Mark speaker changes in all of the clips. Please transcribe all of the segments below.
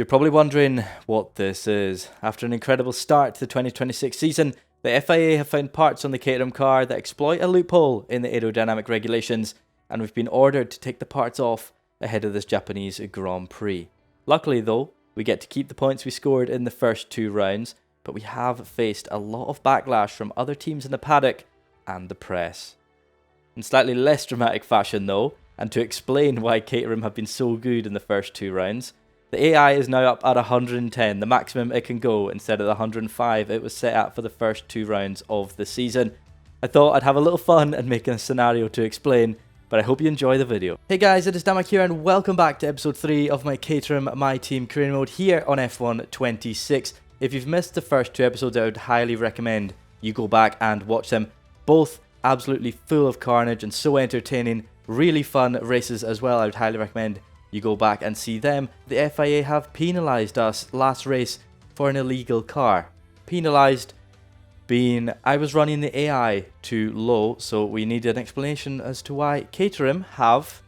Speaker 1: You're probably wondering what this is. After an incredible start to the 2026 season, the FIA have found parts on the Caterham car that exploit a loophole in the aerodynamic regulations, and we've been ordered to take the parts off ahead of this Japanese Grand Prix. Luckily though, we get to keep the points we scored in the first two rounds, but we have faced a lot of backlash from other teams in the paddock and the press. In slightly less dramatic fashion though, and to explain why Caterham have been so good in the first two rounds, the AI is now up at 110, the maximum it can go, instead of the 105 it was set at for the first two rounds of the season. I thought I'd have a little fun and make a scenario to explain, but I hope you enjoy the video. Hey guys, it is Damak here and welcome back to episode 3 of my Caterham My Team career mode here on F1 26. If you've missed the first two episodes, I would highly recommend you go back and watch them. Both absolutely full of carnage and so entertaining, really fun races as well. I would highly recommend you go back and see them. The FIA have penalised us last race for an illegal car. Penalised being I was running the AI too low, so we need an explanation as to why. Caterham have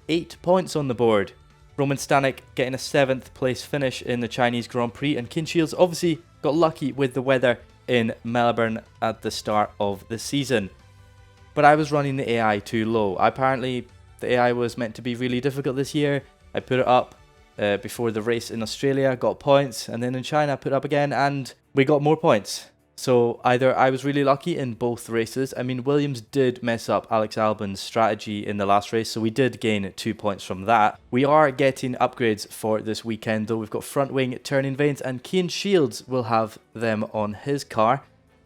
Speaker 1: 8 points on the board. Roman Stanek getting a 7th place finish in the Chinese Grand Prix, and Cian Shields obviously got lucky with the weather in Melbourne at the start of the season. But I was running the AI too low. Apparently the AI was meant to be really difficult this year. I put it up before the race in Australia, got points, and then in China I put it up again and we got more points. So either I was really lucky in both races. I mean, Williams did mess up Alex Albon's strategy in the last race, so we did gain 2 points from that. We are getting upgrades for this weekend though. We've got front wing turning vanes and Cian Shields will have them on his car.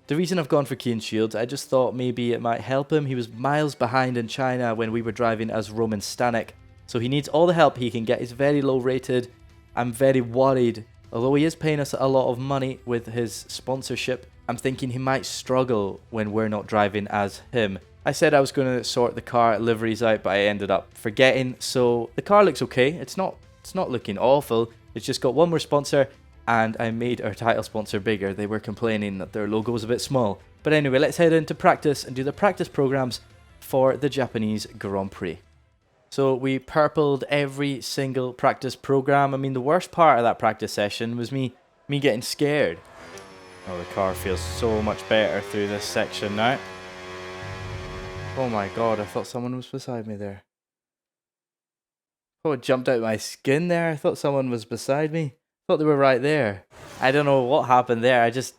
Speaker 1: The reason I've gone for Cian Shields, I just thought maybe it might help him. He was miles behind in China when we were driving as Roman Stanek, so he needs all the help he can get. He's very low rated. I'm very worried, although he is paying us a lot of money with his sponsorship. I'm thinking he might struggle when we're not driving as him. I said I was going to sort the car liveries out, but I ended up forgetting. So the car looks okay. It's not looking awful. It's just got one more sponsor, and I made our title sponsor bigger. They were complaining that their logo was a bit small. But anyway, let's head into practice and do the practice programs for the Japanese Grand Prix. So we purpled every single practice program. I mean, the worst part of that practice session was me getting scared. Oh, the car feels so much better through this section now. Oh my god, I thought someone was beside me there. Oh, it jumped out of my skin there. I thought someone was beside me. I thought they were right there. I don't know what happened there. I just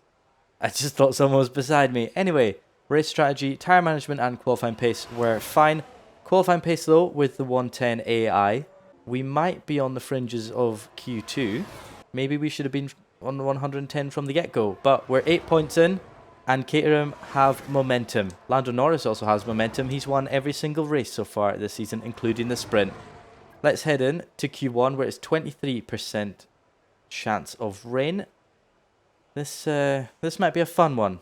Speaker 1: thought someone was beside me. Anyway, race strategy, tyre management and qualifying pace were fine. Qualifying pace though, with the 110 AI, we might be on the fringes of Q2. Maybe we should have been on 110 from the get-go, but we're 8 points in and Caterham have momentum. Lando Norris also has momentum. He's won every single race so far this season, including the sprint. Let's head in to Q1 where it's 23% chance of rain. This might be a fun one.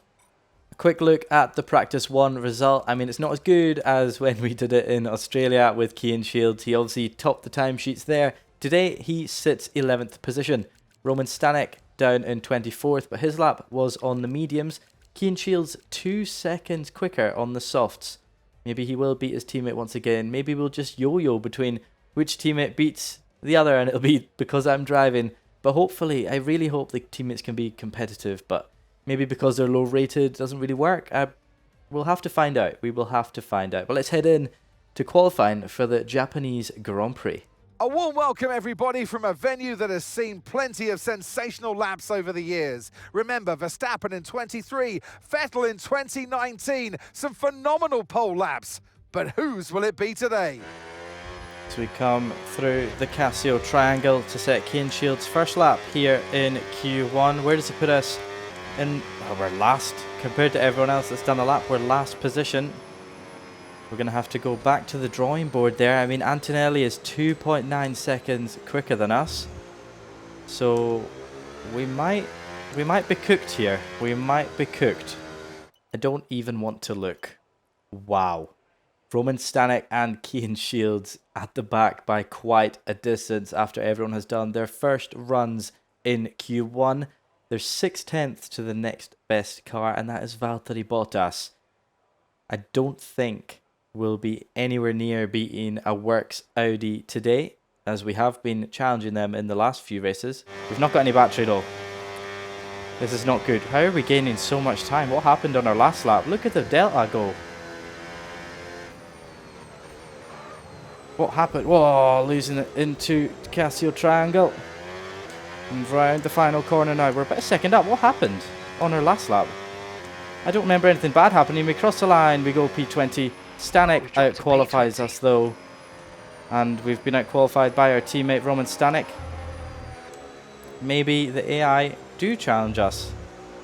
Speaker 1: A quick look at the practice 1 result. I mean, it's not as good as when we did it in Australia with Cian Shields. He obviously topped the timesheets there. Today he sits 11th position. Roman Stanek down in 24th, but his lap was on the mediums. Cian Shields 2 seconds quicker on the softs. Maybe he will beat his teammate once again. Maybe we'll just yo-yo between which teammate beats the other, and it'll be because I'm driving. But hopefully, I really hope the teammates can be competitive, but maybe because they're low rated doesn't really work. We'll have to find out. We will have to find out. But let's head in to qualifying for the Japanese Grand Prix.
Speaker 2: A warm welcome, everybody, from a venue that has seen plenty of sensational laps over the years. Remember, Verstappen in 23, Vettel in 2019, some phenomenal pole laps. But whose will it be today?
Speaker 1: So we come through the Casio Triangle to set Cian Shields' first lap here in Q1. Where does it put us? Well, we're last. Compared to everyone else that's done a lap, we're last position. We're going to have to go back to the drawing board there. I mean, Antonelli is 2.9 seconds quicker than us. So we might be cooked here. We might be cooked. I don't even want to look. Wow. Roman Stanek and Cian Shields at the back by quite a distance after everyone has done their first runs in Q1. They're 6/10 to the next best car, and that is Valtteri Bottas. I don't think will be anywhere near beating a works Audi today. as we have been challenging them in the last few races. We've not got any battery though. This is not good. How are we gaining so much time? What happened on our last lap? Look at the delta go. What happened? Whoa, losing it into Casio Triangle. And round the final corner now. We're about a second up. What happened on our last lap? I don't remember anything bad happening. We cross the line. We go P20. Stanek out-qualifies us though. And we've been out-qualified by our teammate Roman Stanek. Maybe the AI do challenge us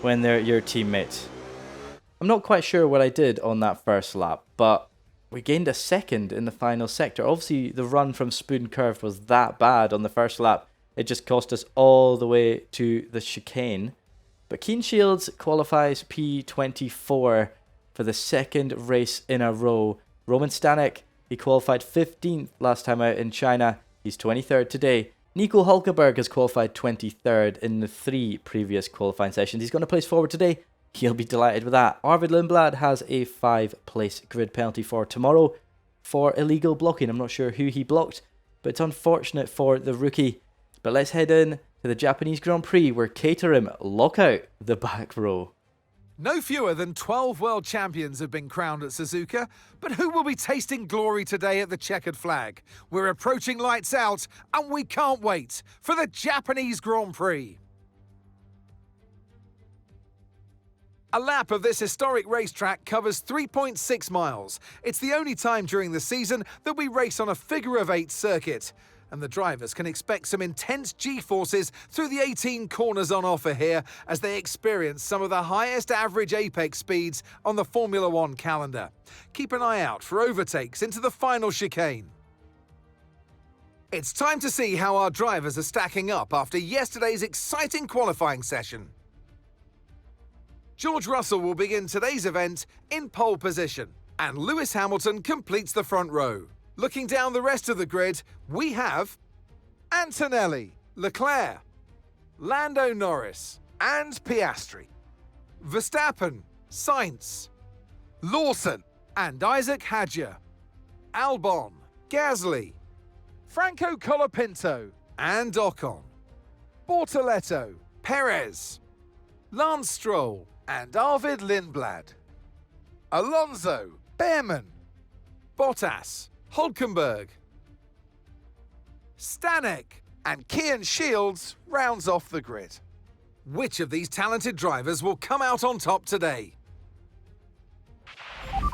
Speaker 1: when they're your teammates. I'm not quite sure what I did on that first lap, but we gained a second in the final sector. Obviously, the run from Spoon Curve was that bad on the first lap. It just cost us all the way to the chicane. But Cian Shields qualifies P24 for the second race in a row. Roman Stanek, he qualified 15th last time out in China. He's 23rd today. Nico Hulkenberg has qualified 23rd in the 3 previous qualifying sessions. He's going to place forward today. He'll be delighted with that. Arvid Lindblad has a 5-place grid penalty for tomorrow for illegal blocking. I'm not sure who he blocked, but it's unfortunate for the rookie. But let's head in to the Japanese Grand Prix where Caterham lock out the back row.
Speaker 2: No fewer than 12 world champions have been crowned at Suzuka, but who will be tasting glory today at the checkered flag? We're approaching lights out, and we can't wait for the Japanese Grand Prix. A lap of this historic racetrack covers 3.6 miles. It's the only time during the season that we race on a figure-of-8 circuit. And the drivers can expect some intense G-forces through the 18 corners on offer here as they experience some of the highest average apex speeds on the Formula One calendar. Keep an eye out for overtakes into the final chicane. It's time to see how our drivers are stacking up after yesterday's exciting qualifying session. George Russell will begin today's event in pole position, and Lewis Hamilton completes the front row. Looking down the rest of the grid, we have Antonelli, Leclerc, Lando Norris, and Piastri, Verstappen, Sainz, Lawson, and Isaac Hadjar, Albon, Gasly, Franco Colapinto, and Ocon, Bortoletto, Perez, Lance Stroll, and Arvid Lindblad, Alonso, Behrman, Bottas, Hulkenberg, Stanek, and Cian Shields rounds off the grid. Which of these talented drivers will come out on top today?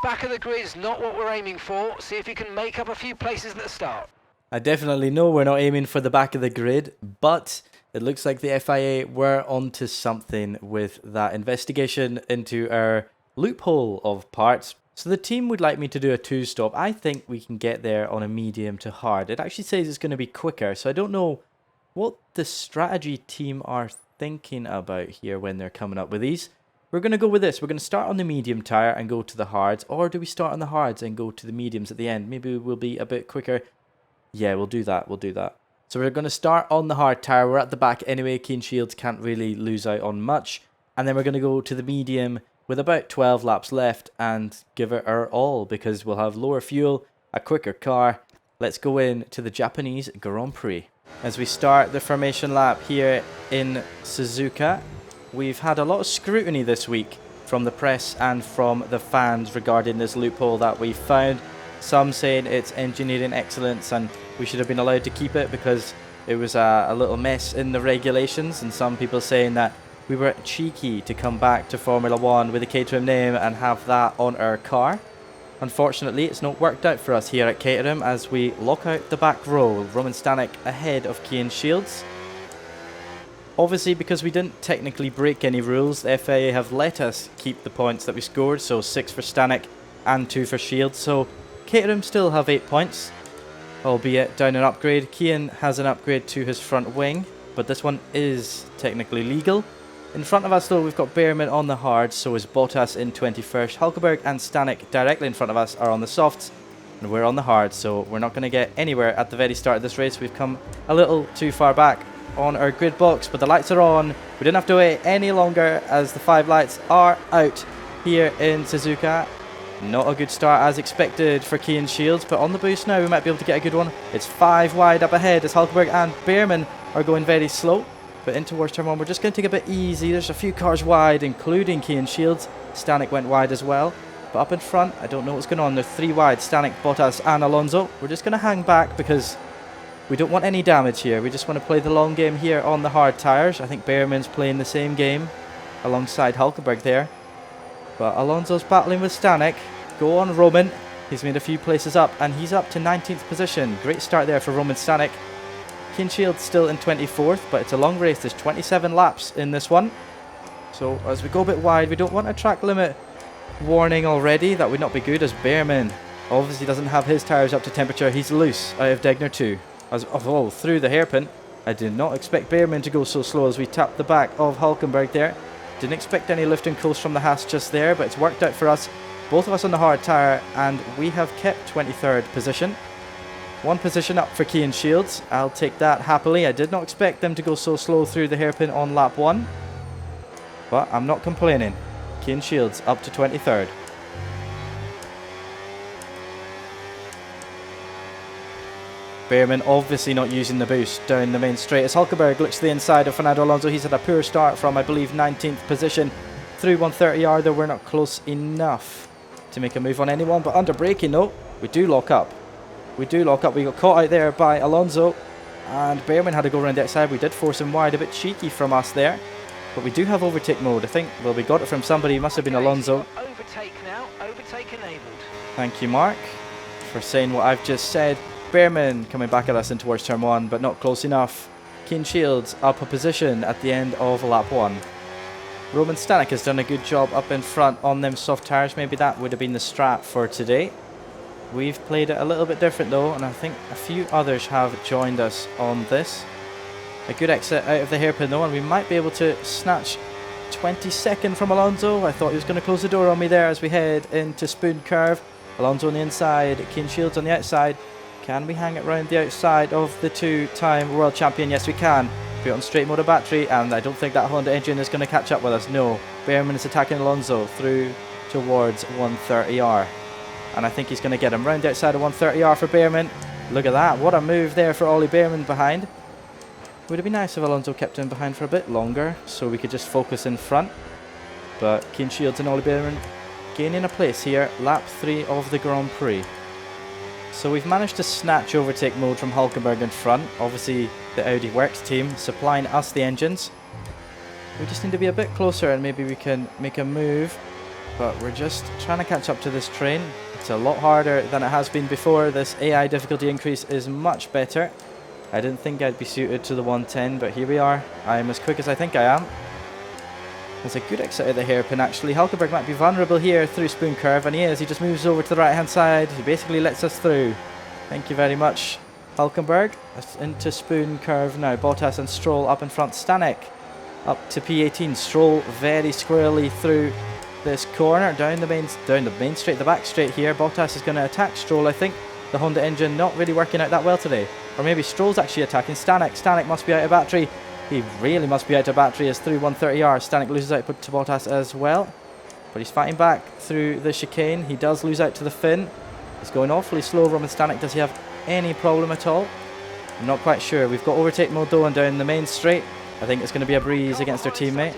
Speaker 3: Back of the grid is not what we're aiming for. See if you can make up a few places at the start.
Speaker 1: I definitely know we're not aiming for the back of the grid, but it looks like the FIA were onto something with that investigation into our loophole of parts. So the team would like me to do a 2-stop. I think we can get there on a medium to hard. It actually says it's going to be quicker, so I don't know what the strategy team are thinking about here when they're coming up with these. We're going to go with this. We're going to start on the medium tyre and go to the hards, or do we start on the hards and go to the mediums at the end? Maybe we'll be a bit quicker. Yeah, we'll do that. We'll do that. So we're going to start on the hard tyre. We're at the back anyway. Cian Shields can't really lose out on much. And then we're going to go to the medium with about 12 laps left and give it our all because we'll have lower fuel, a quicker car. Let's go in to the Japanese Grand Prix. As we start the formation lap here in Suzuka, we've had a lot of scrutiny this week from the press and from the fans regarding this loophole that we found. Some saying it's engineering excellence and we should have been allowed to keep it because it was a little mess in the regulations, and some people saying that we were cheeky to come back to Formula One with the Caterham name and have that on our car. Unfortunately, it's not worked out for us here at Caterham as we lock out the back row. Roman Stanek ahead of Cian Shields. Obviously, because we didn't technically break any rules, the FIA have let us keep the points that we scored, so 6 for Stanek and 2 for Shields. So Caterham still have 8 points, albeit down an upgrade. Cian has an upgrade to his front wing, but this one is technically legal. In front of us though, we've got Behrman on the hards, so is Bottas in 21st. Hulkenberg and Stanek directly in front of us are on the softs, and we're on the hards, so we're not going to get anywhere at the very start of this race. We've come a little too far back on our grid box, but the lights are on. We didn't have to wait any longer as the 5 lights are out here in Suzuka. Not a good start as expected for Cian Shields, but on the boost now we might be able to get a good one. It's 5 wide up ahead as Hulkenberg and Behrman are going very slow. But in towards turn 1, we're just going to take it a bit easy. There's a few cars wide, including Cian Shields. Stanek went wide as well. But up in front, I don't know what's going on. They're 3 wide, Stanek, Bottas and Alonso. We're just going to hang back because we don't want any damage here. We just want to play the long game here on the hard tyres. I think Behrman's playing the same game alongside Hulkenberg there. But Alonso's battling with Stanek. Go on, Roman. He's made a few places up, and he's up to 19th position. Great start there for Roman Stanek. Cian Shields still in 24th, but it's a long race. There's 27 laps in this one. So as we go a bit wide, we don't want a track limit warning already. That would not be good, as Behrman obviously doesn't have his tyres up to temperature. He's loose out of Degner 2. Through the hairpin. I did not expect Behrman to go so slow as we tapped the back of Hulkenberg there. Didn't expect any lift and coast from the Haas just there, but it's worked out for us. Both of us on the hard tyre, and we have kept 23rd position. 1 position up for Cian Shields. I'll take that happily. I did not expect them to go so slow through the hairpin on lap 1. But I'm not complaining. Cian Shields up to 23rd. Behrman obviously not using the boost down the main straight as Hulkenberg looks to the inside of Fernando Alonso. He's had a poor start from, I believe, 19th position through 130R, though we're not close enough to make a move on anyone. But under braking, though, we do lock up. We got caught out there by Alonso, and Behrman had to go around the outside. We did force him wide, a bit cheeky from us there. But we do have overtake mode. I think, well, we got it from somebody. It must have been Alonso.
Speaker 3: Overtake now. Overtake enabled.
Speaker 1: Thank you, Mark, for saying what I've just said. Behrman coming back at us in towards turn 1, but not close enough. Cian Shields up a position at the end of lap 1. Roman Stanek has done a good job up in front on them soft tyres. Maybe that would have been the strat for today. We've played it a little bit different though, and I think a few others have joined us on this. A good exit out of the hairpin though, and we might be able to snatch 22nd from Alonso. I thought he was going to close the door on me there as we head into Spoon Curve. Alonso on the inside, Cian Shields on the outside. Can we hang it round the outside of the 2-time world champion? Yes, we can. Put on straight motor battery, and I don't think that Honda engine is going to catch up with us. No. Behrman is attacking Alonso through towards 130R. And I think he's going to get him round the outside of 130R for Behrman. Look at that. What a move there for Ollie Behrman behind. Would it be nice if Alonso kept him behind for a bit longer so we could just focus in front? But Cian Shields and Ollie Behrman gaining a place here. Lap 3 of the Grand Prix. So we've managed to snatch overtake mode from Hulkenberg in front. Obviously the Audi Works team supplying us the engines. We just need to be a bit closer and maybe we can make a move. But we're just trying to catch up to this train. It's a lot harder than it has been before. This AI difficulty increase is much better. I didn't think I'd be suited to the 110, but here we are. I'm as quick as I think I am. There's a good exit of the hairpin actually. Hulkenberg might be vulnerable here through Spoon Curve, and he is. He just moves over to the right hand side. He basically lets us through. Thank you very much, Hulkenberg. Into Spoon Curve now. Bottas and Stroll up in front. Stanek up to P18. Stroll very squarely through this corner. Down the main straight, the back straight here. Bottas is going to attack Stroll, I think. The Honda engine not really working out that well today. Or maybe Stroll's actually attacking Stanek. Stanek must be out of battery. He really must be out of battery as through 130R. Stanek loses out to Bottas as well. But he's fighting back through the chicane. He does lose out to the fin. He's going awfully slow, Roman Stanek. Does he have any problem at all? I'm not quite sure. We've got overtake mode though, and down the main straight. I think it's going to be a breeze against our teammate.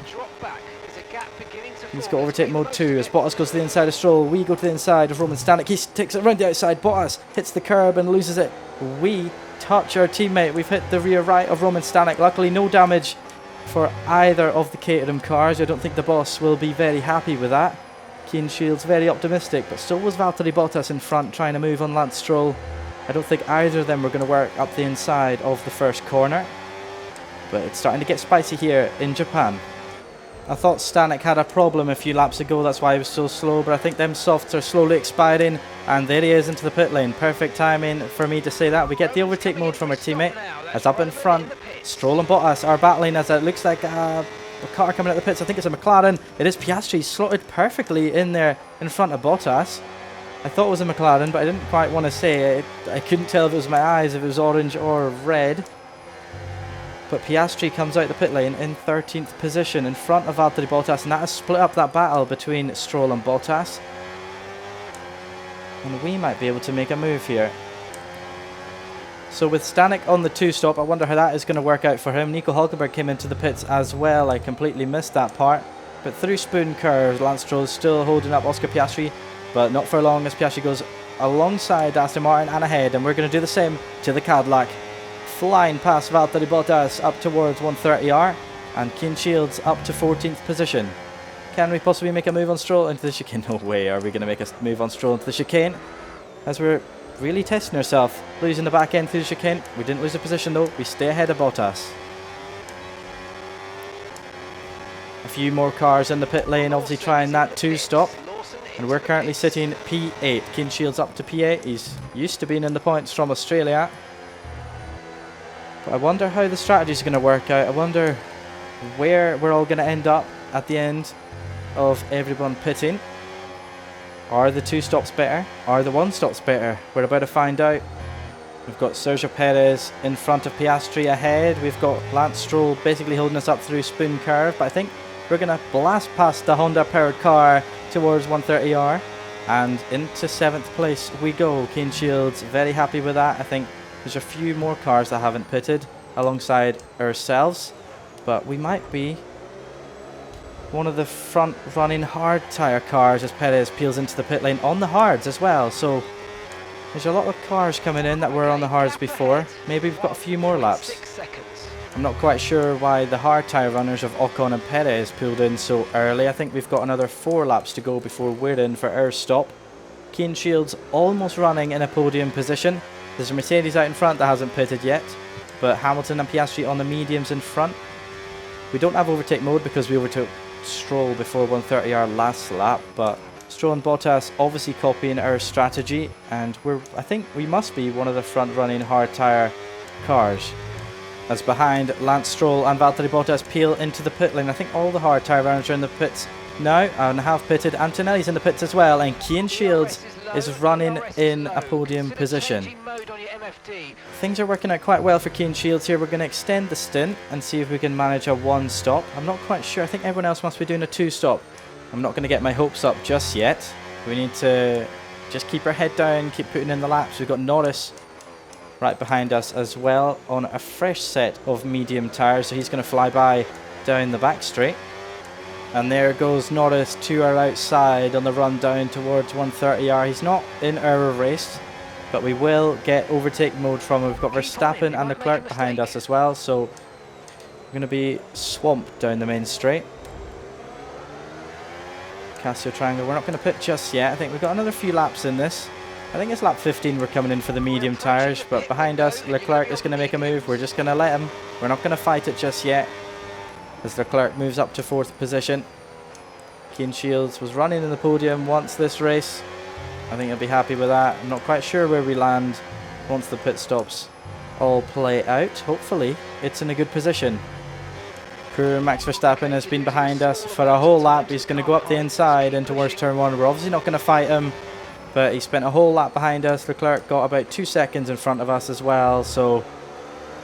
Speaker 1: He's got overtake mode 2 as Bottas goes to the inside of Stroll. We go to the inside of Roman Stanek. He takes it around the outside. Bottas hits the curb and loses it. We touch our teammate. We've hit the rear right of Roman Stanek. Luckily no damage for either of the Caterham cars. I don't think the boss will be very happy with that. Cian Shields very optimistic, but so was Valtteri Bottas in front trying to move on Lance Stroll. I don't think either of them were going to work up the inside of the first corner. But it's starting to get spicy here in Japan. I thought Stanek had a problem a few laps ago, that's why he was so slow, but I think them softs are slowly expiring, and there he is into the pit lane. Perfect timing for me to say that. We get the overtake mode from our teammate, as up in front, Stroll and Bottas are battling as it looks like a car coming out of the pits. I think it's a McLaren. It is Piastri, slotted perfectly in there in front of Bottas. I thought it was a McLaren, but I didn't quite want to say it. I couldn't tell if it was my eyes, if it was orange or red. But Piastri comes out the pit lane in 13th position in front of Valtteri Bottas, and that has split up that battle between Stroll and Bottas. And we might be able to make a move here. So with Stanek on the 2-stop, I wonder how that is going to work out for him. Nico Hulkenberg came into the pits as well. I completely missed that part. But through Spoon Curve, Lance Stroll is still holding up Oscar Piastri. But not for long as Piastri goes alongside Aston Martin and ahead. And we're going to do the same to the Cadillac. Flying past Valtteri Bottas up towards 130R. And Cian Shields up to 14th position. Can we possibly make a move on Stroll into the chicane? No way are we going to make a move on Stroll into the chicane. As we're really testing ourselves. Losing the back end through the chicane. We didn't lose a position though. We stay ahead of Bottas. A few more cars in the pit lane. Obviously trying that 2-stop. And we're currently sitting P8. Cian Shields up to P8. He's used to being in the points from Australia. But I wonder how the strategy is going to work out. I wonder where we're all going to end up at the end of everyone pitting. Are the 2-stops better? Are the 1-stops better? We're about to find out. We've got Sergio Perez in front of Piastri ahead. We've got Lance Stroll basically holding us up through Spoon Curve. But I think we're going to blast past the Honda powered car towards 130R. And into 7th place we go. Cian Shields very happy with that. I think there's a few more cars that haven't pitted alongside ourselves. But we might be one of the front running hard tyre cars as Perez peels into the pit lane on the hards as well. So there's a lot of cars coming in that were on the hards before. Maybe we've got a few more laps. I'm not quite sure why the hard tyre runners of Ocon and Perez pulled in so early. I think we've got another 4 laps to go before we're in for our stop. Cian Shields almost running in a podium position. There's a Mercedes out in front that hasn't pitted yet, but Hamilton and Piastri on the mediums in front. We don't have overtake mode because we overtook Stroll before 130R last lap, but Stroll and Bottas obviously copying our strategy, and I think we must be one of the front running hard tyre cars. As behind Lance Stroll and Valtteri Bottas peel into the pit lane. I think all the hard tyre runners are in the pits now and have pitted. Antonelli's in the pits as well, and Cian Shields is running in a podium position. Things are working out quite well for Cian Shields here. We're going to extend the stint and see if we can manage a 1-stop. I'm not quite sure. I think everyone else must be doing a 2-stop. I'm not going to get my hopes up just yet. We need to just keep our head down, keep putting in the laps. We've got Norris right behind us as well on a fresh set of medium tyres. So he's going to fly by down the back straight. And there goes Norris to our outside on the run down towards 130R. He's not in our race, but we will get overtake mode from him. We've got Verstappen and Leclerc behind us as well, so we're going to be swamped down the main straight. Casio Triangle, we're not going to pit just yet. I think we've got another few laps in this. I think it's lap 15 we're coming in for the medium tyres, but behind us, Leclerc is going to make a move. We're just going to let him. We're not going to fight it just yet, as Leclerc moves up to 4th position. Cian Shields was running in the podium once this race. I think he'll be happy with that. I'm not quite sure where we land once the pit stops all play out. Hopefully, it's in a good position. Poor Max Verstappen has been behind us for a whole lap. He's going to go up the inside in towards turn 1. We're obviously not going to fight him, but he spent a whole lap behind us. Leclerc got about 2 seconds in front of us as well, so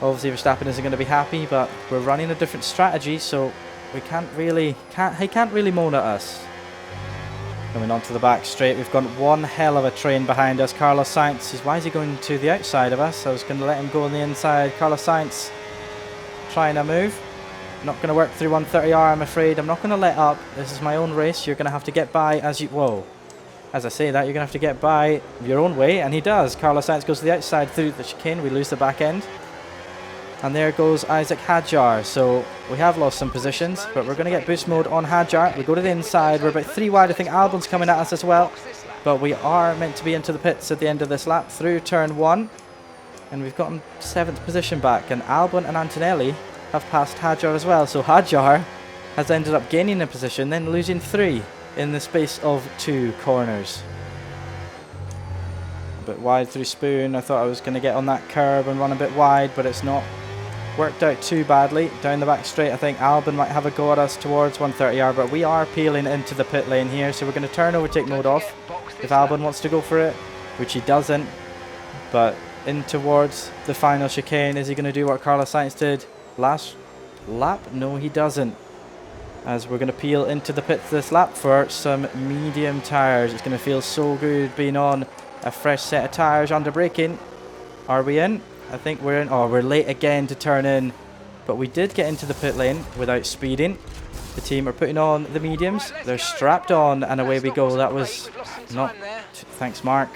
Speaker 1: obviously Verstappen isn't going to be happy, but we're running a different strategy, so we he can't really moan at us. Coming onto the back straight, we've got one hell of a train behind us. Carlos Sainz, why is he going to the outside of us? I was going to let him go on the inside. Carlos Sainz trying to move. Not going to work through 130R, I'm afraid. I'm not going to let up. This is my own race. You're going to have to get by as you... Whoa. As I say that, you're going to have to get by your own way, and he does. Carlos Sainz goes to the outside through the chicane. We lose the back end. And there goes Isaac Hadjar. So we have lost some positions, but we're going to get boost mode on Hadjar. We go to the inside. We're about 3 wide. I think Albon's coming at us as well. But we are meant to be into the pits at the end of this lap through turn 1. And we've gotten 7th position back. And Albon and Antonelli have passed Hadjar as well. So Hadjar has ended up gaining a position, then losing 3 in the space of 2 corners. A bit wide through Spoon. I thought I was going to get on that curb and run a bit wide, but it's not worked out too badly. Down the back straight, I think Albon might have a go at us towards 130R, but we are peeling into the pit lane here, so we're going to turn overtake mode off if Albon wants to go for it, which he doesn't. But in towards the final chicane, is he going to do what Carlos Sainz did last lap? No, he doesn't. As we're going to peel into the pits this lap for some medium tyres. It's going to feel so good being on a fresh set of tyres under braking. Are we in? I think we're in. Oh, we're late again to turn in. But we did get into the pit lane without speeding. The team are putting on the mediums. They're strapped on and away we go. That was not... Thanks, Mark.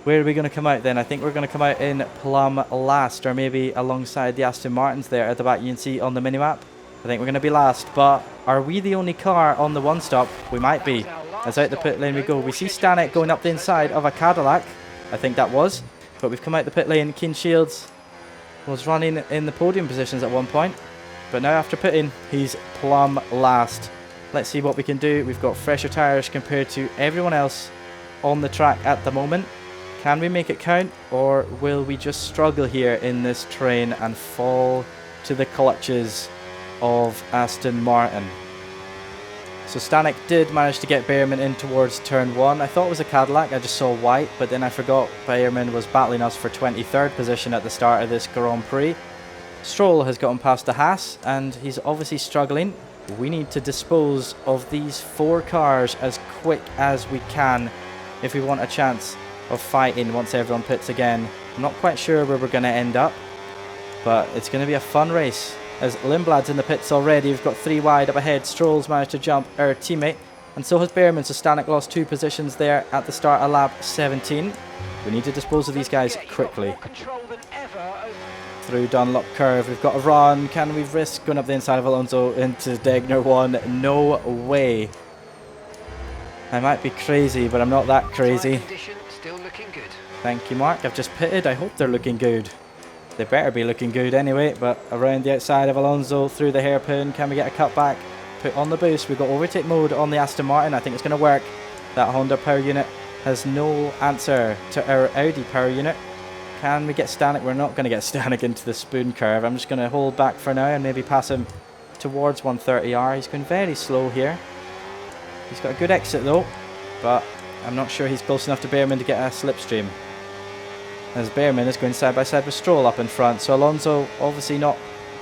Speaker 1: Where are we going to come out then? I think we're going to come out in plumb last, or maybe alongside the Aston Martins there at the back you can see on the minimap. I think we're going to be last, but are we the only car on the one stop? We might be. As out the pit lane we go. We see Stanek going up the inside of a Cadillac. I think that was. But we've come out the pit lane. Cian Shields was running in the podium positions at one point. But now after pitting, he's plumb last. Let's see what we can do. We've got fresher tyres compared to everyone else on the track at the moment. Can we make it count, or will we just struggle here in this train and fall to the clutches of Aston Martin? So Stanek did manage to get Behrman in towards turn 1. I thought it was a Cadillac, I just saw white, but then I forgot Behrman was battling us for 23rd position at the start of this Grand Prix. Stroll has gotten past the Haas, and he's obviously struggling. We need to dispose of these 4 cars as quick as we can if we want a chance of fighting once everyone pits again. I'm not quite sure where we're going to end up, but it's going to be a fun race. As Lindblad's in the pits already, we've got 3 wide up ahead. Stroll's managed to jump our teammate, and so has Behrman, so Stanek lost 2 positions there at the start of lap 17. We need to dispose of these guys quickly. Through Dunlop curve, we've got a run. Can we risk going up the inside of Alonso into Degner 1? No way. I might be crazy, but I'm not that crazy.
Speaker 3: Still looking good.
Speaker 1: Thank you, Mark. I've just pitted. I hope they're looking good. They better be looking good anyway, but around the outside of Alonso through the hairpin. Can we get a cutback? Put on the boost. We've got overtake mode on the Aston Martin. I think it's going to work. That Honda power unit has no answer to our Audi power unit. Can we get Stanek? We're not going to get Stanek into the spoon curve. I'm just going to hold back for now and maybe pass him towards 130R. He's going very slow here. He's got a good exit though, but I'm not sure he's close enough to Behrman to get a slipstream. As Behrman is going side by side with Stroll up in front. So Alonso obviously not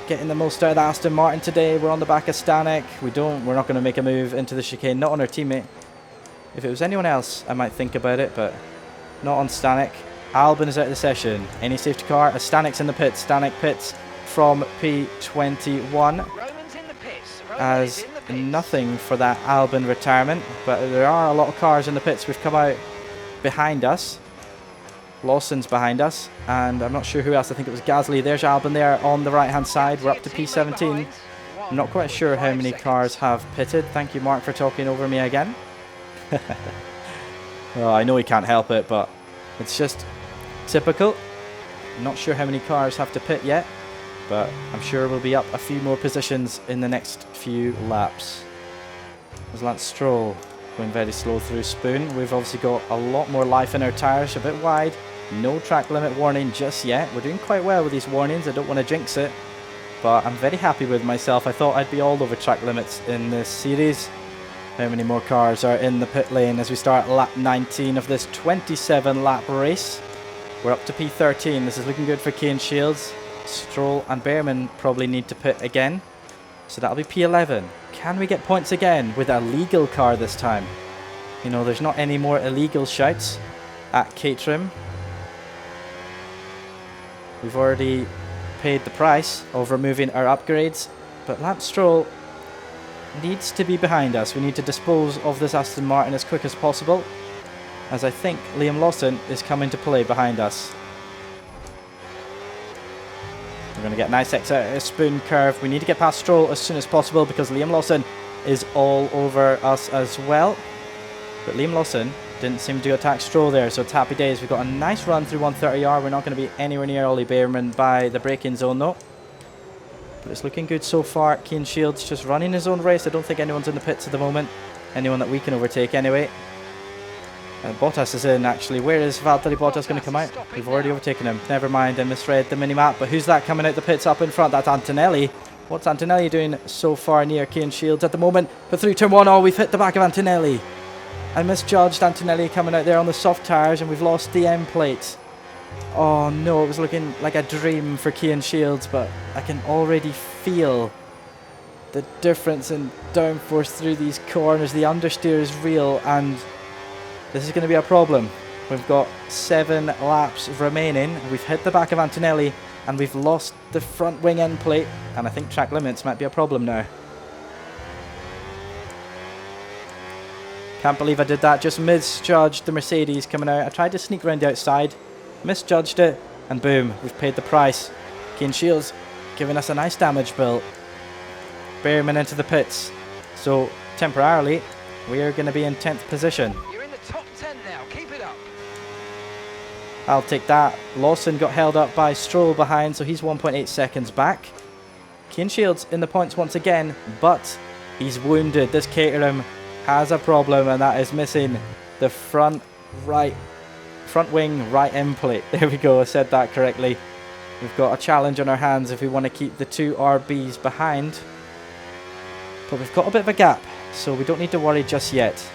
Speaker 1: getting the most out of the Aston Martin today. We're on the back of Stanek. We're not going to make a move into the chicane, not on our teammate. If it was anyone else, I might think about it, but not on Stanek. Albon is out of the session. Any safety car? As Stanek's in the pits. Stanek pits from P21. As nothing for that Albon retirement, but there are a lot of cars in the pits. We've come out behind us. Lawson's behind us, and I'm not sure who else. I think it was Gasly. There's Albon there on the right hand side. We're up to P17. I'm not quite sure how many cars have pitted. Thank you, Mark, for talking over me again. Well, I know he can't help it, but it's just typical. I'm not sure how many cars have to pit yet, but I'm sure we'll be up a few more positions in the next few laps. There's Lance Stroll going very slow through Spoon. We've obviously got a lot more life in our tyres, a bit wide. No track limit warning just yet. We're doing quite well with these warnings. I don't want to jinx it, but I'm very happy with myself. I thought I'd be all over track limits in this series. How many more cars are in the pit lane as we start lap 19 of this 27 lap race? We're up to P13. This is looking good for Cian Shields. Stroll and Behrman probably need to pit again, so that'll be P11. Can we get points again with a legal car this time? You know, there's not any more illegal shouts at Caterham. We've already paid the price of removing our upgrades, but Lance Stroll needs to be behind us. We need to dispose of this Aston Martin as quick as possible, as I think Liam Lawson is coming to play behind us. We're going to get a nice exit out of a spoon curve. We need to get past Stroll as soon as possible because Liam Lawson is all over us as well. But Liam Lawson didn't seem to attack Stroll there, so it's happy days. We've got a nice run through 130R. We're not going to be anywhere near Ollie Behrman by the braking zone though. But it's looking good so far. Cian Shields just running his own race. I don't think anyone's in the pits at the moment. Anyone that we can overtake anyway. Bottas is in actually. Where is Valtteri Bottas going to come out? We've already overtaken him. Never mind, I misread the minimap. But who's that coming out the pits up in front? That's Antonelli. What's Antonelli doing so far near Cian Shields at the moment? But through turn 1, oh, we've hit the back of Antonelli. I misjudged Antonelli coming out there on the soft tyres, and we've lost the M plate. Oh no, it was looking like a dream for Cian Shields, but I can already feel the difference in downforce through these corners. The understeer is real, and this is going to be a problem We've got 7 laps remaining. We've hit the back of Antonelli and we've lost the front wing end plate, and I think track limits might be a problem now. Can't believe I did that. Just misjudged the Mercedes coming out. I tried to sneak around the outside, misjudged it, and boom, we've paid the price. Cian Shields giving us a nice damage bill. Bearman into the pits. So temporarily, we are going to be in 10th position.
Speaker 3: You're in the top 10 now. Keep it up.
Speaker 1: I'll take that. Lawson got held up by Stroll behind, so he's 1.8 seconds back. Cian Shields in the points once again, but he's wounded. This Caterham has a problem, and that is missing the front wing right end plate. There we go, I said that correctly. We've got a challenge on our hands if we want to keep the 2 RBs behind. But we've got a bit of a gap, so we don't need to worry just yet.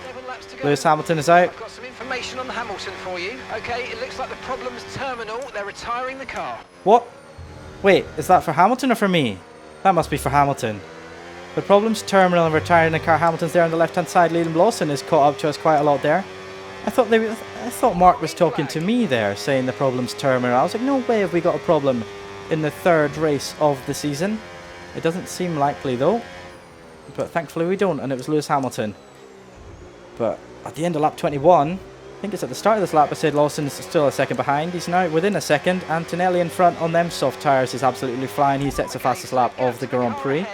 Speaker 3: 11 laps to go.
Speaker 1: Lewis Hamilton is out.
Speaker 3: I've got some information on Hamilton for you. Okay, it looks like the problem's terminal. They're retiring the car.
Speaker 1: What? Wait, is that for Hamilton or for me? That must be for Hamilton. The problem's terminal and retiring the car. Hamilton's there on the left-hand side. Liam Lawson has caught up to us quite a lot there. I thought Mark was talking to me there, saying the problem's terminal. I was like, no way have we got a problem in the 3rd race of the season. It doesn't seem likely though. But thankfully we don't, and it was Lewis Hamilton. But at the end of lap 21, I think it's at the start of this lap, I said Lawson's still a second behind. He's now within a second. Antonelli in front on them soft tyres is absolutely flying. He sets the fastest lap of the Grand Prix.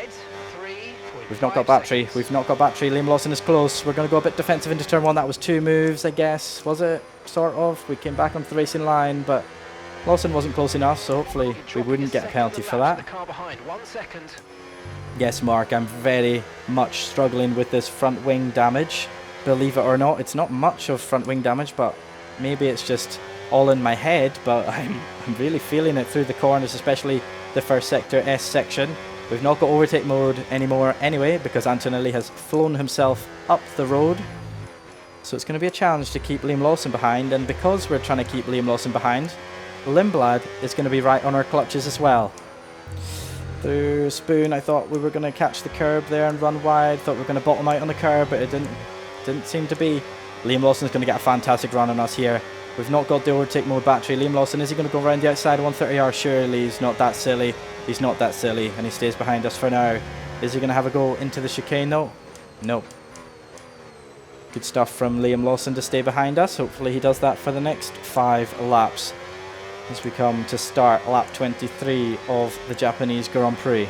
Speaker 1: We've not got battery. We've not got battery. Liam Lawson is close. We're going to go a bit defensive into turn 1. That was 2 moves, I guess. Was it? Sort of. We came back onto the racing line, but Lawson wasn't close enough, so hopefully we wouldn't get a penalty for that. Yes, Mark, I'm very much struggling with this front wing damage. Believe it or not, it's not much of front wing damage, but maybe it's just all in my head, but I'm really feeling it through the corners, especially the first sector, S section. We've not got overtake mode anymore anyway, because Antonelli has flown himself up the road. So it's going to be a challenge to keep Liam Lawson behind, and because we're trying to keep Liam Lawson behind, Lindblad is going to be right on our clutches as well. Through Spoon, I thought we were going to catch the curb there and run wide. Thought we were going to bottom out on the curb, but it didn't seem to be. Liam Lawson's going to get a fantastic run on us here. We've not got the overtake mode battery. Liam Lawson, is he going to go around the outside 130R? Surely he's not that silly. He's not that silly, and he stays behind us for now. Is he going to have a go into the chicane though? Nope. Good stuff from Liam Lawson to stay behind us. Hopefully he does that for the next 5 laps as we come to start lap 23 of the Japanese Grand Prix.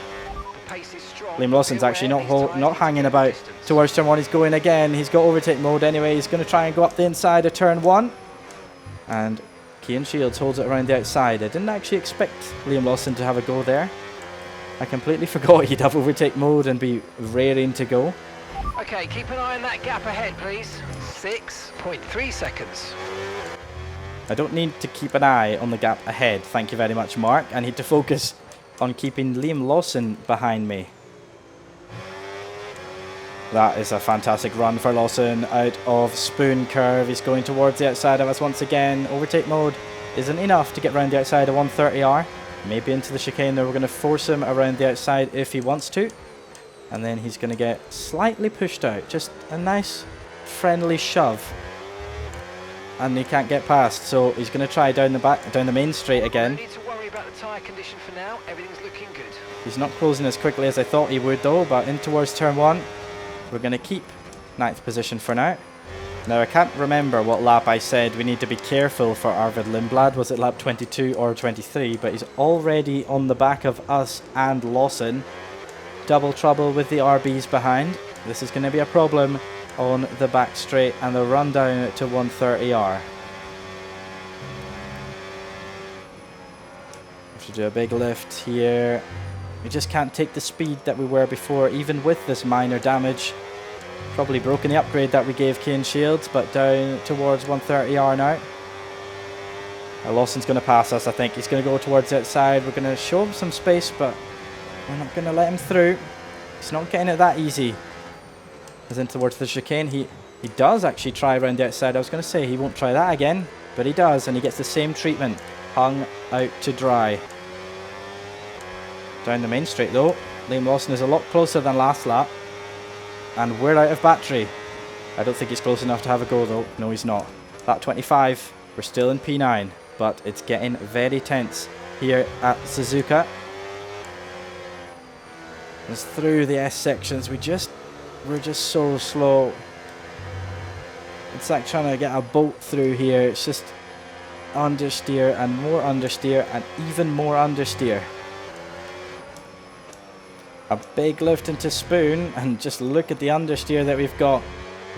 Speaker 1: Liam Lawson's actually not hanging about towards turn 1. He's going again. He's got overtake mode anyway. He's going to try and go up the inside of turn 1. And Cian Shields holds it around the outside. I didn't actually expect Liam Lawson to have a go there. I completely forgot he'd have overtake mode and be raring to go.
Speaker 3: Okay, keep an eye on that gap ahead, please. 6.3 seconds.
Speaker 1: I don't need to keep an eye on the gap ahead, thank you very much, Mark. I need to focus on keeping Liam Lawson behind me. That is a fantastic run for Lawson out of Spoon curve. He's going towards the outside of us once again. Overtake mode isn't enough to get around the outside of 130R. Maybe into the chicane there. We're going to force him around the outside if he wants to. And then he's going to get slightly pushed out. Just a nice friendly shove. And he can't get past, so he's going to try down the main straight again.
Speaker 3: No need to worry about the tyre condition for now. Everything's looking good.
Speaker 1: He's not closing as quickly as I thought he would though, but in towards turn 1. We're going to keep 9th position for now. Now I can't remember what lap I said we need to be careful for Arvid Lindblad. Was it lap 22 or 23? But he's already on the back of us and Lawson. Double trouble with the RBs behind. This is going to be a problem on the back straight and the run down to 130R. Have to do a big lift here. We just can't take the speed that we were before, even with this minor damage. Probably broken the upgrade that we gave Cian Shields, but down towards 130R now. Lawson's going to pass us, I think. He's going to go towards the outside. We're going to show him some space, but we're not going to let him through. He's not getting it that easy. As in towards the chicane. He does actually try around the outside. I was going to say he won't try that again, but he does, and he gets the same treatment. Hung out to dry. Down the main straight though. Liam Lawson is a lot closer than last lap. And we're out of battery. I don't think he's close enough to have a go though. No, he's not. Lap 25, we're still in P9, but it's getting very tense here at Suzuka. As through the S sections, we're just so slow. It's like trying to get a boat through here. It's just understeer and more understeer and even more understeer. A big lift into Spoon, and just look at the understeer that we've got.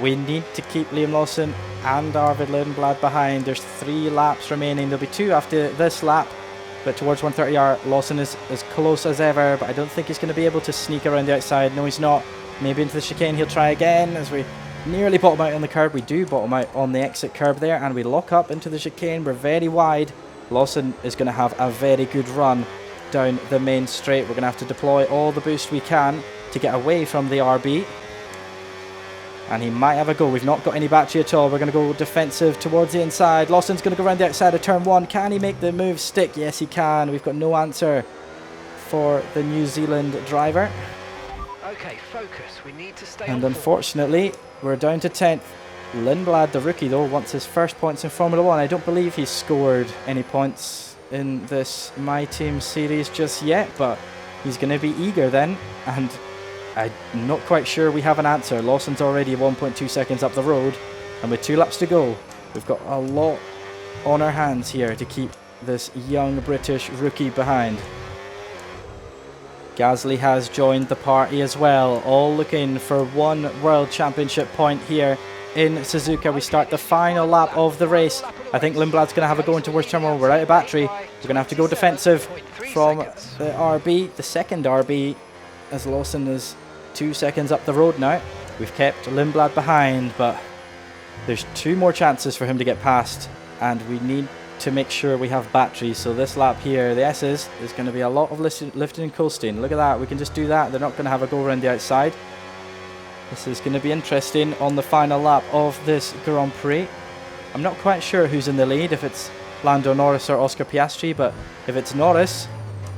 Speaker 1: We need to keep Liam Lawson and Arvid Lundblad behind. There's 3 laps remaining. There'll be 2 after this lap, but towards 130R, Lawson is as close as ever, but I don't think he's going to be able to sneak around the outside. No, he's not. Maybe into the chicane he'll try again as we nearly bottom out on the curb. We do bottom out on the exit curb there, and we lock up into the chicane. We're very wide. Lawson is going to have a very good run down the main straight. We're going to have to deploy all the boost we can to get away from the RB. And he might have a go. We've not got any battery at all. We're going to go defensive towards the inside. Lawson's going to go around the outside of turn 1. Can he make the move stick? Yes, he can. We've got no answer for the New Zealand driver.
Speaker 3: Okay, focus. We need to stay
Speaker 1: And
Speaker 3: on
Speaker 1: unfortunately, we're down to 10th. Lundblad, the rookie, though, wants his first points in Formula 1. I don't believe he's scored any points in this My Team series just yet, but he's going to be eager then. And I'm not quite sure we have an answer. Lawson's already 1.2 seconds up the road, and with 2 laps to go, we've got a lot on our hands here to keep this young British rookie behind. Gasly has joined the party as well, all looking for 1 World Championship point here in Suzuka. We start the final lap of the race. I think Lundblad's going to have a go into towards turn 1. We're out of battery. We're going to have to go defensive from the RB, the second RB, as Lawson is 2 seconds up the road now. We've kept Lundblad behind, but there's 2 more chances for him to get past, and we need to make sure we have battery. So this lap here, the S's, is going to be a lot of lifting and coasting. Look at that, we can just do that. They're not going to have a go around the outside. This is going to be interesting on the final lap of this Grand Prix. I'm not quite sure who's in the lead, if it's Lando Norris or Oscar Piastri, but if it's Norris,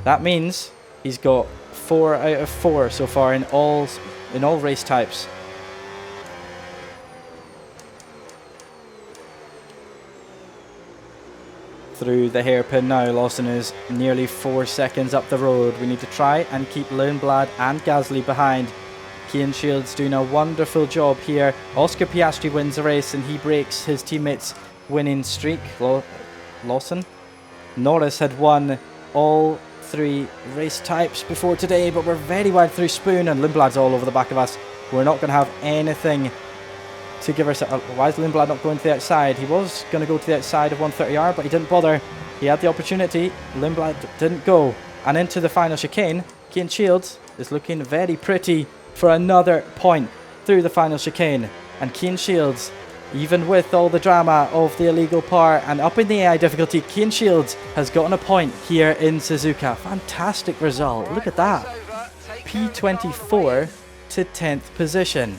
Speaker 1: that means he's got 4 out of 4 so far in all race types. Through the hairpin now, Lawson is nearly 4 seconds up the road. We need to try and keep Lundblad and Gasly behind. Cian Shields doing a wonderful job here. Oscar Piastri wins the race and he breaks his teammates' winning streak. Lawson. Norris had won all 3 race types before today, but we're very wide through Spoon, and Lundblad's all over the back of us. We're not going to have anything to give ourselves. Why is Lundblad not going to the outside? He was going to go to the outside of 130R, but he didn't bother. He had the opportunity. Lundblad didn't go. And into the final chicane, Cian Shields is looking very pretty for another point through the final chicane. And Cian Shields, even with all the drama of the illegal part and up in the AI difficulty, Cian Shields has gotten a point here in Suzuka. Fantastic result. Look at that. P24 to 10th position.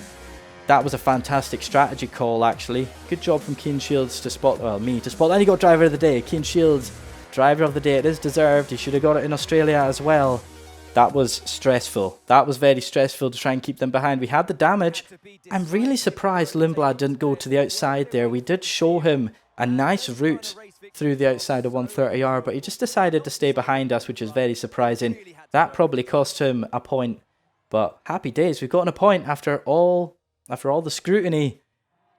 Speaker 1: That was a fantastic strategy call, actually. Good job from Cian Shields to spot, well, me to spot. And he got driver of the day. Cian Shields, driver of the day. It is deserved. He should have got it in Australia as well. That was stressful. That was very stressful to try and keep them behind. We had the damage. I'm really surprised Lundblad didn't go to the outside there. We did show him a nice route through the outside of 130R, but he just decided to stay behind us, which is very surprising. That probably cost him a point. But happy days. We've gotten a point after all the scrutiny.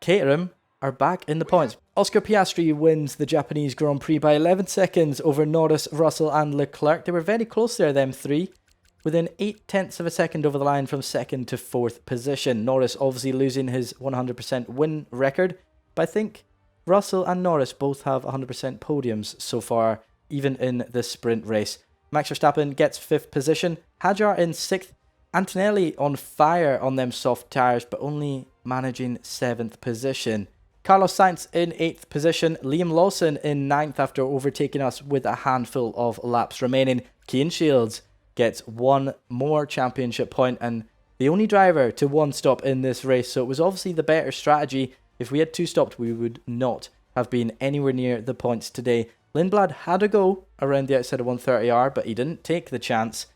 Speaker 1: Caterham are back in the points. Oscar Piastri wins the Japanese Grand Prix by 11 seconds over Norris, Russell and Leclerc. They were very close there, them 3. Within 0.8 of a second over the line from 2nd to 4th position. Norris obviously losing his 100% win record. But I think Russell and Norris both have 100% podiums so far, even in this sprint race. Max Verstappen gets 5th position. Hadjar in 6th. Antonelli on fire on them soft tyres, but only managing 7th position. Carlos Sainz in 8th position. Liam Lawson in 9th after overtaking us with a handful of laps remaining. Cian Shields gets 1 more championship point and the only driver to 1 stop in this race. So it was obviously the better strategy. If we had 2 stopped, we would not have been anywhere near the points today. Lundblad had a go around the outside of 130R, but he didn't take the chance.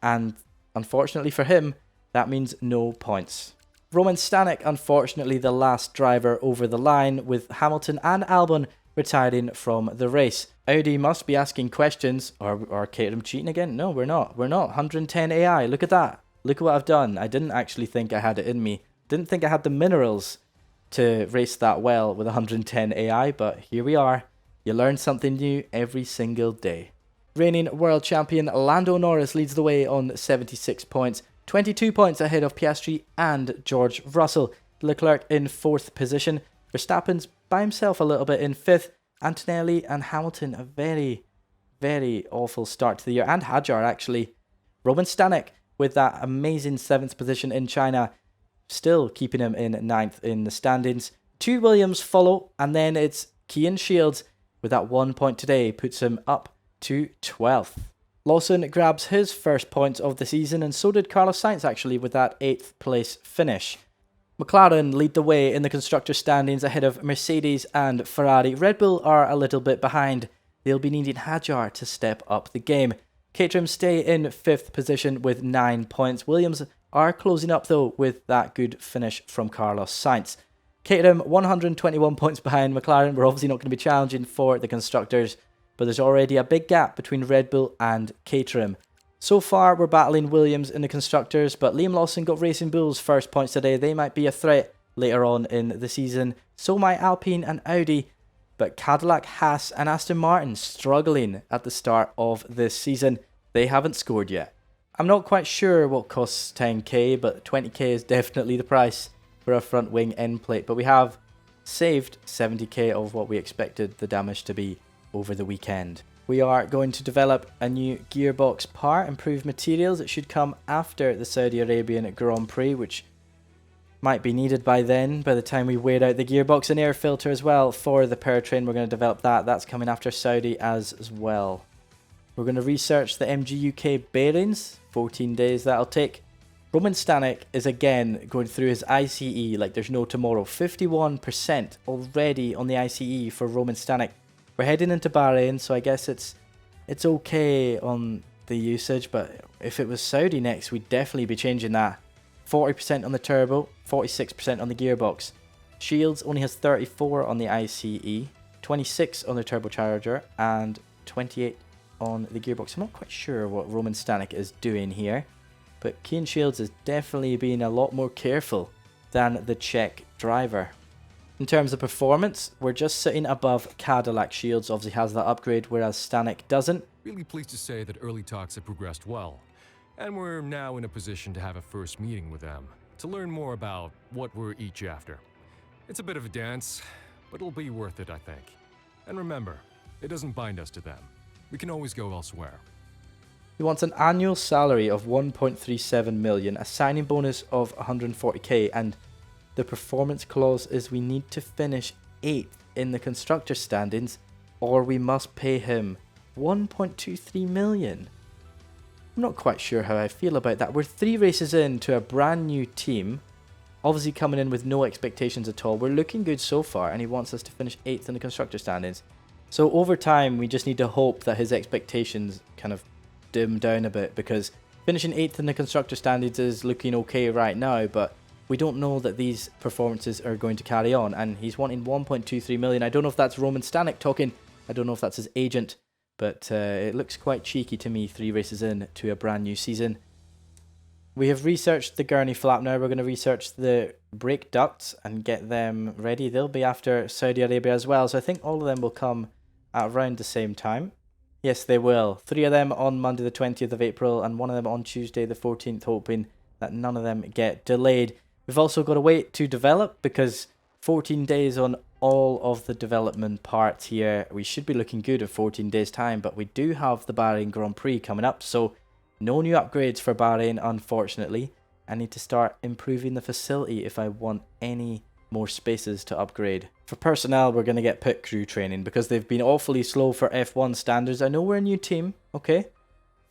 Speaker 1: And unfortunately for him, that means no points. Roman Stanek, unfortunately the last driver over the line, with Hamilton and Albon retiring from the race. Audi must be asking questions. Are Caterham cheating again? No, we're not. We're not. 110 AI. Look at that. Look at what I've done. I didn't actually think I had it in me. Didn't think I had the minerals to race that well with 110 AI, but here we are. You learn something new every single day. Reigning world champion Lando Norris leads the way on 76 points, 22 points ahead of Piastri and George Russell. Leclerc in 4th position. Verstappen's by himself a little bit in 5th. Antonelli and Hamilton, a very, very awful start to the year. And Hadjar, actually. Roman Stanek with that amazing 7th position in China, still keeping him in 9th in the standings. 2 Williams follow, and then it's Cian Shields with that 1 point today, puts him up to 12th. Lawson grabs his first points of the season, and so did Carlos Sainz actually with that 8th place finish. McLaren lead the way in the constructor standings ahead of Mercedes and Ferrari. Red Bull are a little bit behind. They'll be needing Hadjar to step up the game. Caterham stay in 5th position with 9 points. Williams are closing up though with that good finish from Carlos Sainz. Caterham 121 points behind McLaren. We're obviously not going to be challenging for the constructors, but there's already a big gap between Red Bull and Caterham. So far, we're battling Williams in the constructors, but Liam Lawson got Racing Bull's first points today. They might be a threat later on in the season. So might Alpine and Audi, but Cadillac, Haas and Aston Martin struggling at the start of this season. They haven't scored yet. I'm not quite sure what costs 10k, but 20k is definitely the price for a front wing end plate. But we have saved 70k of what we expected the damage to be over the weekend. We are going to develop a new gearbox part, improve materials. It should come after the Saudi Arabian Grand Prix, which might be needed by then, by the time we wear out the gearbox and air filter as well for the powertrain. We're going to develop that. That's coming after Saudi as well. We're going to research the MG UK bearings. 14 days that'll take. Roman Stanek is again going through his ICE like there's no tomorrow. 51% already on the ICE for Roman Stanek. We're heading into Bahrain, so I guess it's okay on the usage, but if it was Saudi next, we'd definitely be changing that. 40% on the turbo, 46% on the gearbox. Shields only has 34 on the ICE, 26 on the turbocharger, and 28 on the gearbox. I'm not quite sure what Roman Stanek is doing here, but Cian Shields is definitely being a lot more careful than the Czech driver. In terms of performance, we're just sitting above Cadillac. Shields obviously has that upgrade, whereas Stanek doesn't.
Speaker 4: Really pleased to say that early talks have progressed well, and we're now in a position to have a first meeting with them to learn more about what we're each after. It's a bit of a dance, but it'll be worth it, I think. And remember, it doesn't bind us to them. We can always go elsewhere.
Speaker 1: He wants an annual salary of 1.37 million, a signing bonus of 140k, and the performance clause is we need to finish 8th in the constructor standings or we must pay him 1.23 million. I'm not quite sure how I feel about that. We're 3 races into a brand new team, obviously coming in with no expectations at all. We're looking good so far, and he wants us to finish 8th in the constructor standings. So over time, we just need to hope that his expectations kind of dim down a bit, because finishing 8th in the constructor standings is looking okay right now, but we don't know that these performances are going to carry on, and he's wanting 1.23 million. I don't know if that's Roman Stanek talking. I don't know if that's his agent, but it looks quite cheeky to me 3 races in to a brand new season. We have researched the gurney flap now. We're going to research the brake ducts and get them ready. They'll be after Saudi Arabia as well, so I think all of them will come at around the same time. Yes, they will. 3 of them on Monday the 20th of April and 1 of them on Tuesday the 14th, hoping that none of them get delayed. We've also got to wait to develop, because 14 days on all of the development parts here. We should be looking good in 14 days time, but we do have the Bahrain Grand Prix coming up, so no new upgrades for Bahrain, unfortunately. I need to start improving the facility if I want any more spaces to upgrade. For personnel, we're going to get pit crew training because they've been awfully slow for F1 standards. I know we're a new team, okay?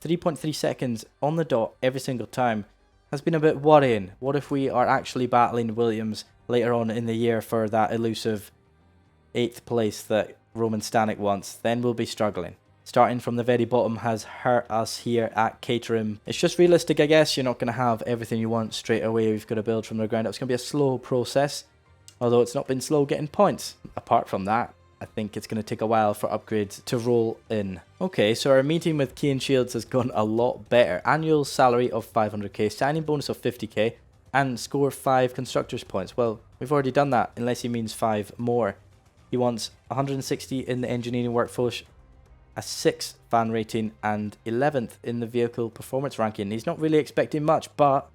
Speaker 1: 3.3 seconds on the dot every single time has been a bit worrying. What if we are actually battling Williams later on in the year for that elusive 8th place that Roman Stanek wants? Then we'll be struggling. starting from the very bottom has hurt us here at Caterham. It's just realistic, I guess. You're not going to have everything you want straight away. We've got to build from the ground up. It's going to be a slow process, although it's not been slow getting points. Apart from that, I think it's going to take a while for upgrades to roll in. Okay, so our meeting with Cian Shields has gone a lot better. Annual salary of 500k, signing bonus of 50k, and score 5 constructors points. Well, we've already done that, unless he means 5 more. He wants 160 in the engineering workforce, a 6th fan rating, and 11th in the vehicle performance ranking. He's not really expecting much, but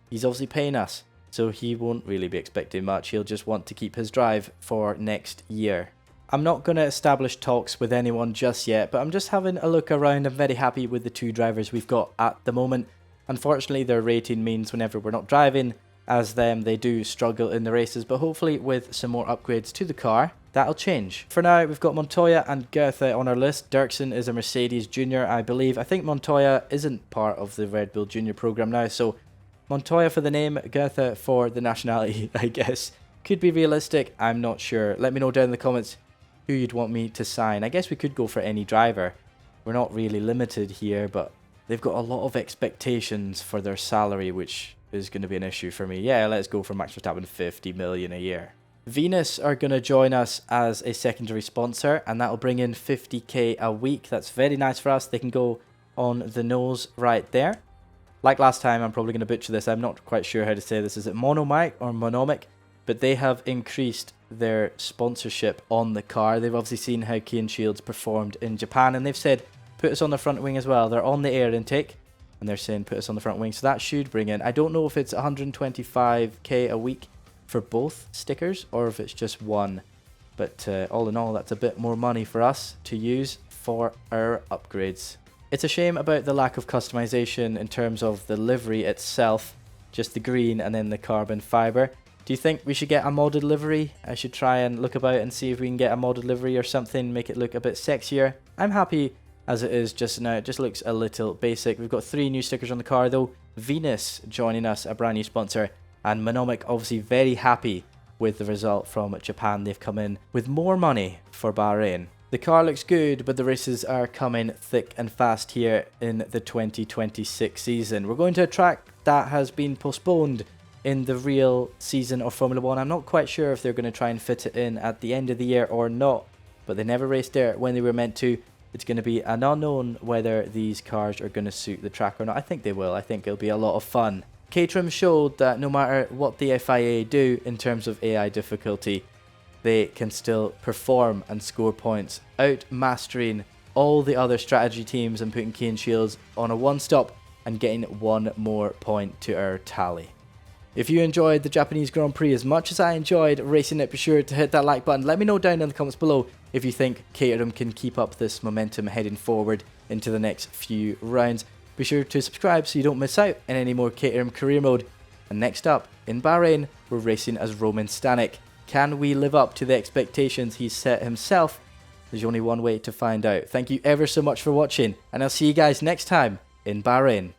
Speaker 1: he's obviously paying us, so he won't really be expecting much. He'll just want to keep his drive for next year. I'm not going to establish talks with anyone just yet, but I'm just having a look around. I'm very happy with the 2 drivers we've got at the moment. Unfortunately, their rating means whenever we're not driving as them, they do struggle in the races, but hopefully with some more upgrades to the car, that'll change. For now, we've got Montoya and Goethe on our list. Dirksen is a Mercedes Junior, I believe. I think Montoya isn't part of the Red Bull Junior program now, so Montoya for the name, Goethe for the nationality, I guess. Could be realistic, I'm not sure. Let me know down in the comments who you'd want me to sign. I guess we could go for any driver. We're not really limited here, but they've got a lot of expectations for their salary, which is going to be an issue for me. Yeah, let's go for Max Verstappen, 50 million a year. Venus are going to join us as a secondary sponsor, and that'll bring in 50k a week. That's very nice for us. They can go on the nose right there. Like last time, I'm probably going to butcher this. I'm not quite sure how to say this. Is it Monomic or Monomic? But they have increased their sponsorship on the car. They've obviously seen how Cian Shields performed in Japan, and they've said, put us on the front wing as well. They're on the air intake, and they're saying, put us on the front wing. So that should bring in, I don't know if it's 125k a week for both stickers, or if it's just one. But all in all, that's a bit more money for us to use for our upgrades. It's a shame about the lack of customization in terms of the livery itself, just the green and then the carbon fiber. Do you think we should get a modded livery? I should try and look about and see if we can get a modded livery or something, make it look a bit sexier. I'm happy as it is just now. It just looks a little basic. We've got 3 new stickers on the car though. Venus joining us, a brand new sponsor, and Monomic obviously very happy with the result from Japan. They've come in with more money for Bahrain. The car looks good, but the races are coming thick and fast here in the 2026 season. We're going to a track that has been postponed in the real season of Formula 1. I'm not quite sure if they're going to try and fit it in at the end of the year or not, but they never raced there when they were meant to. It's going to be an unknown whether these cars are going to suit the track or not. I think they will. I think it'll be a lot of fun. Caterham showed that no matter what the FIA do in terms of AI difficulty, they can still perform and score points, out-mastering all the other strategy teams and putting Cian Shields on a one-stop and getting 1 more point to our tally. If you enjoyed the Japanese Grand Prix as much as I enjoyed racing it, be sure to hit that like button. Let me know down in the comments below if you think Caterham can keep up this momentum heading forward into the next few rounds. Be sure to subscribe so you don't miss out in any more Caterham career mode. And next up, in Bahrain, we're racing as Roman Stanek. Can we live up to the expectations he's set himself? There's only one way to find out. Thank you ever so much for watching, and I'll see you guys next time in Bahrain.